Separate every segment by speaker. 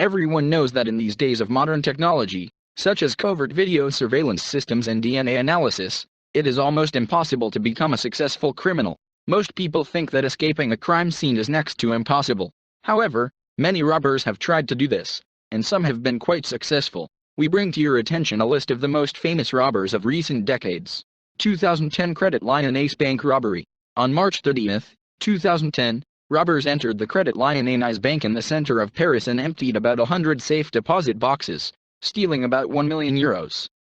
Speaker 1: Everyone knows that in these days of modern technology, such as covert video surveillance systems and DNA analysis, it is almost impossible to become a successful criminal. Most people think that escaping a crime scene is next to impossible. However, many robbers have tried to do this, and some have been quite successful. We bring to your attention a list of the most famous robbers of recent decades. 2010 Credit Lyonnais Bank Robbery. On March 30, 2010, robbers entered the Credit Lyonnais Bank in the center of Paris and emptied about 100 safe deposit boxes, stealing about €1 million.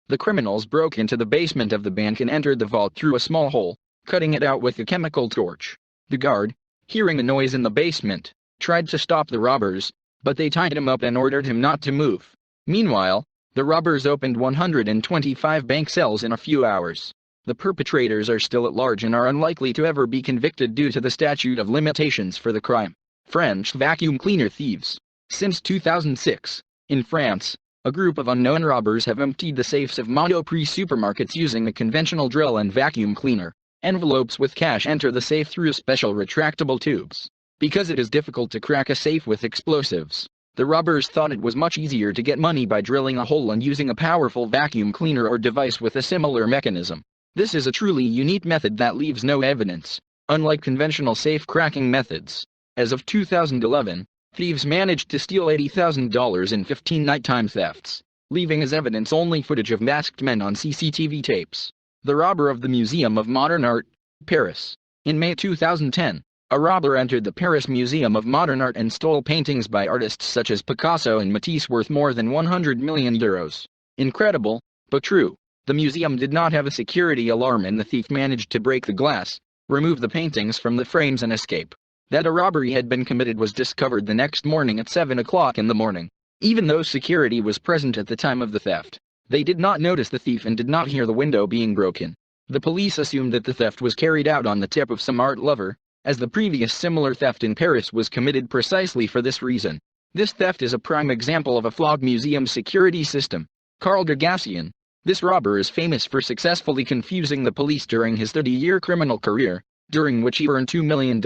Speaker 1: The criminals broke into the basement of the bank and entered the vault through a small hole, cutting it out with a chemical torch. The guard, hearing the noise in the basement, tried to stop the robbers, but they tied him up and ordered him not to move. Meanwhile, the robbers opened 125 bank cells in a few hours. The perpetrators are still at large and are unlikely to ever be convicted due to the statute of limitations for the crime. French vacuum cleaner thieves. Since 2006, in France, a group of unknown robbers have emptied the safes of Monoprix supermarkets using a conventional drill and vacuum cleaner. Envelopes with cash enter the safe through special retractable tubes. Because it is difficult to crack a safe with explosives, the robbers thought it was much easier to get money by drilling a hole and using a powerful vacuum cleaner or device with a similar mechanism. This is a truly unique method that leaves no evidence, unlike conventional safe cracking methods. As of 2011, thieves managed to steal $80,000 in 15 nighttime thefts, leaving as evidence only footage of masked men on CCTV tapes. The robber of the Museum of Modern Art, Paris. In May 2010, a robber entered the Paris Museum of Modern Art and stole paintings by artists such as Picasso and Matisse worth more than €100 million. Incredible, but true. The museum did not have a security alarm and the thief managed to break the glass, remove the paintings from the frames and escape. That a robbery had been committed was discovered the next morning at 7 o'clock in the morning. Even though security was present at the time of the theft, they did not notice the thief and did not hear the window being broken. The police assumed that the theft was carried out on the tip of some art lover, as the previous similar theft in Paris was committed precisely for this reason. This theft is a prime example of a flawed museum security system. Carl Degassian. This robber is famous for successfully confusing the police during his 30-year criminal career, during which he earned $2 million.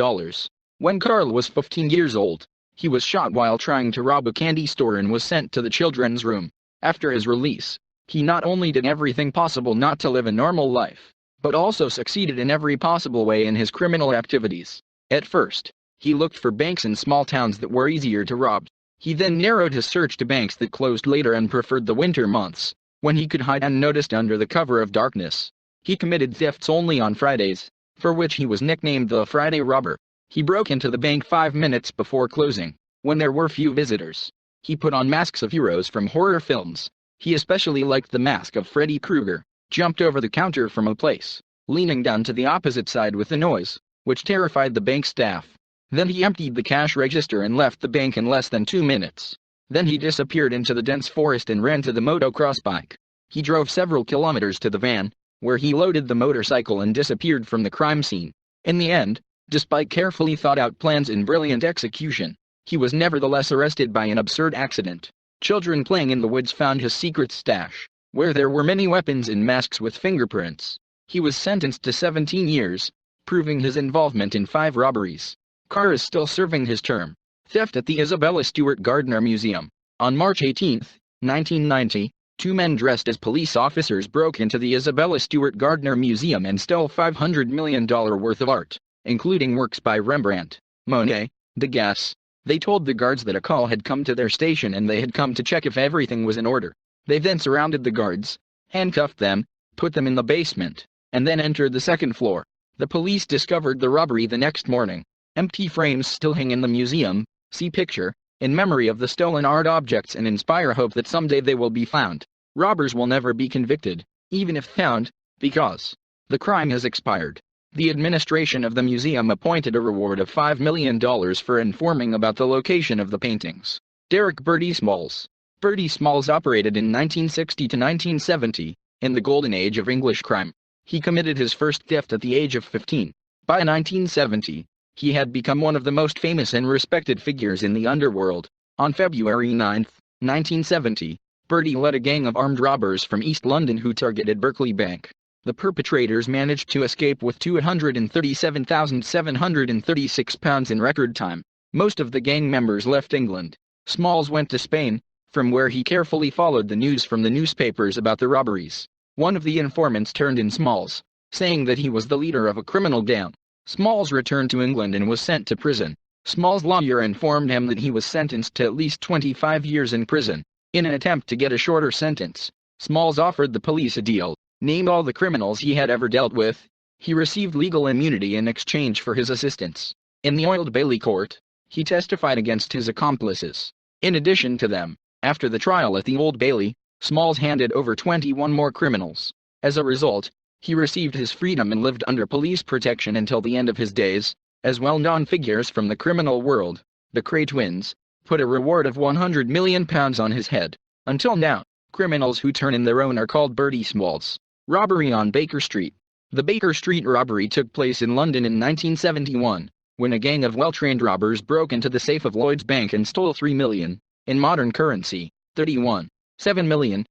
Speaker 1: When Carl was 15 years old, he was shot while trying to rob a candy store and was sent to the children's room. After his release, he not only did everything possible not to live a normal life, but also succeeded in every possible way in his criminal activities. At first, he looked for banks in small towns that were easier to rob. He then narrowed his search to banks that closed later and preferred the winter months, when he could hide unnoticed under the cover of darkness. He committed thefts only on Fridays, for which he was nicknamed the Friday Robber. He broke into the bank 5 minutes before closing, when there were few visitors. He put on masks of heroes from horror films. He especially liked the mask of Freddy Krueger, jumped over the counter from a place, leaning down to the opposite side with a noise, which terrified the bank staff. Then he emptied the cash register and left the bank in less than 2 minutes. Then he disappeared into the dense forest and ran to the motocross bike. He drove several kilometers to the van, where he loaded the motorcycle and disappeared from the crime scene. In the end, despite carefully thought-out plans and brilliant execution, he was nevertheless arrested by an absurd accident. Children playing in the woods found his secret stash, where there were many weapons and masks with fingerprints. He was sentenced to 17 years, proving his involvement in 5 robberies. Carr is still serving his term. Theft at the Isabella Stewart Gardner Museum. On March 18, 1990, 2 men dressed as police officers broke into the Isabella Stewart Gardner Museum and stole $500 million worth of art, including works by Rembrandt, Monet, Degas. They told the guards that a call had come to their station and they had come to check if everything was in order. They then surrounded the guards, handcuffed them, put them in the basement, and then entered the second floor. The police discovered the robbery the next morning. Empty frames still hang in the museum, see picture, in memory of the stolen art objects and inspire hope that someday they will be found. Robbers will never be convicted, even if found, because the crime has expired. The administration of the museum appointed a reward of $5 million for informing about the location of the paintings. Derek Bertie Smalls. Bertie Smalls operated in 1960 to 1970, in the golden age of English crime. He committed his first theft at the age of 15. By 1970, he had become one of the most famous and respected figures in the underworld. On February 9, 1970, Bertie led a gang of armed robbers from East London who targeted Berkeley Bank. The perpetrators managed to escape with £237,736 in record time. Most of the gang members left England. Smalls went to Spain, from where he carefully followed the news from the newspapers about the robberies. One of the informants turned in Smalls, saying that he was the leader of a criminal gang. Smalls returned to England and was sent to prison. Smalls' lawyer informed him that he was sentenced to at least 25 years in prison. In an attempt to get a shorter sentence, Smalls offered the police a deal, named all the criminals he had ever dealt with. He received legal immunity in exchange for his assistance. In the Old Bailey court, he testified against his accomplices. In addition to them, after the trial at the Old Bailey, Smalls handed over 21 more criminals. As a result, he received his freedom and lived under police protection until the end of his days. As well-known figures from the criminal world, the Cray twins, put a reward of £100 million on his head. Until now, criminals who turn in their own are called Bertie Smalls. Robbery on Baker Street. The Baker Street robbery took place in London in 1971, when a gang of well-trained robbers broke into the safe of Lloyd's Bank and stole £3 million, in modern currency, £31.7 million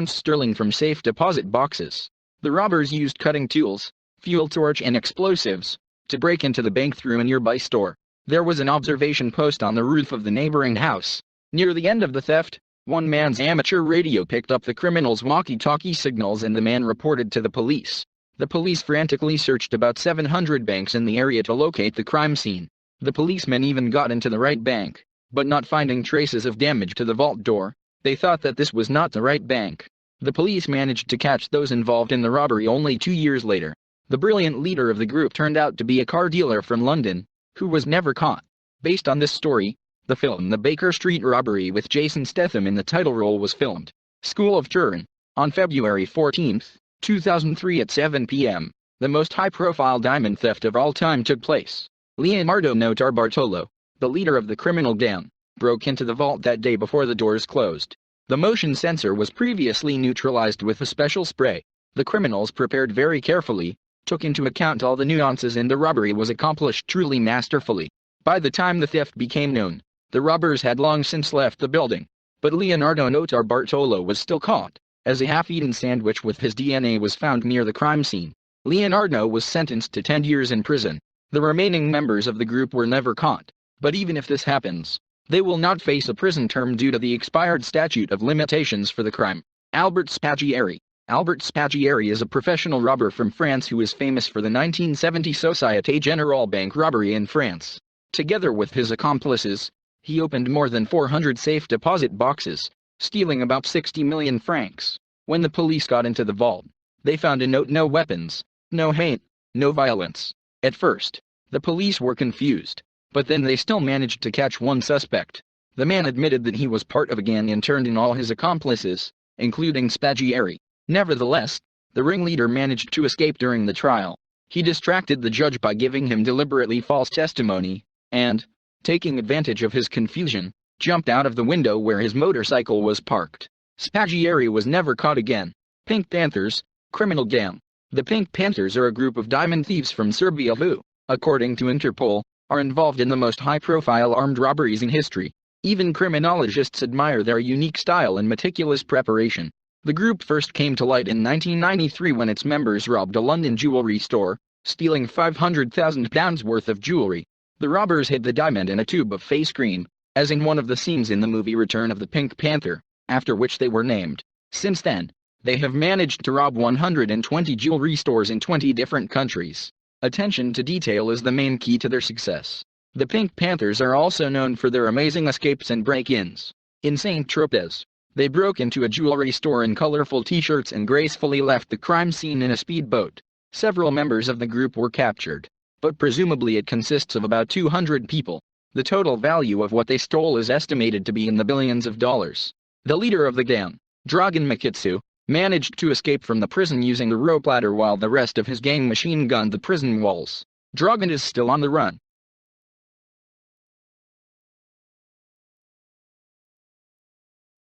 Speaker 1: sterling from safe deposit boxes. The robbers used cutting tools, fuel torch and explosives to break into the bank through a nearby store. There was an observation post on the roof of the neighboring house. Near the end of the theft, one man's amateur radio picked up the criminals' walkie-talkie signals and the man reported to the police. The police frantically searched about 700 banks in the area to locate the crime scene. The policemen even got into the right bank, but not finding traces of damage to the vault door, they thought that this was not the right bank. The police managed to catch those involved in the robbery only 2 years later. The brilliant leader of the group turned out to be a car dealer from London, who was never caught. Based on this story, the film The Baker Street Robbery with Jason Statham in the title role was filmed. School of Turin, on February 14, 2003 at 7 p.m., the most high-profile diamond theft of all time took place. Leonardo Notarbartolo, the leader of the criminal gang, broke into the vault that day before the doors closed. The motion sensor was previously neutralized with a special spray. The criminals prepared very carefully, took into account all the nuances, and the robbery was accomplished truly masterfully. By the time the theft became known, the robbers had long since left the building. But Leonardo Notarbartolo was still caught, as a half-eaten sandwich with his DNA was found near the crime scene. Leonardo was sentenced to 10 years in prison. The remaining members of the group were never caught. But even if this happens, they will not face a prison term due to the expired statute of limitations for the crime. Albert Spaghieri. Albert Spaghieri is a professional robber from France who is famous for the 1970 Société Générale bank robbery in France. Together with his accomplices, he opened more than 400 safe deposit boxes, stealing about 60 million francs. When the police got into the vault, they found a note: no weapons, no hate, no violence. At first, the police were confused, but then they still managed to catch one suspect. The man admitted that he was part of a gang and turned in all his accomplices, including Spaghieri. Nevertheless, the ringleader managed to escape during the trial. He distracted the judge by giving him deliberately false testimony, and, taking advantage of his confusion, jumped out of the window where his motorcycle was parked. Spaghieri was never caught again. Pink Panthers, criminal gang. The Pink Panthers are a group of diamond thieves from Serbia who, according to Interpol, are involved in the most high-profile armed robberies in history. Even criminologists admire their unique style and meticulous preparation. The group first came to light in 1993 when its members robbed a London jewelry store, stealing £500,000 worth of jewelry. The robbers hid the diamond in a tube of face cream, as in one of the scenes in the movie Return of the Pink Panther, after which they were named. Since then, they have managed to rob 120 jewelry stores in 20 different countries. Attention to detail is the main key to their success. The Pink Panthers are also known for their amazing escapes and break-ins. In Saint-Tropez, they broke into a jewelry store in colorful t-shirts and gracefully left the crime scene in a speedboat. Several members of the group were captured, but presumably it consists of about 200 people. The total value of what they stole is estimated to be in the billions of dollars. The leader of the gang, Dragan Mikitsu, managed to escape from the prison using a rope ladder while the rest of his gang machine-gunned the prison walls. Dragan is still on the run.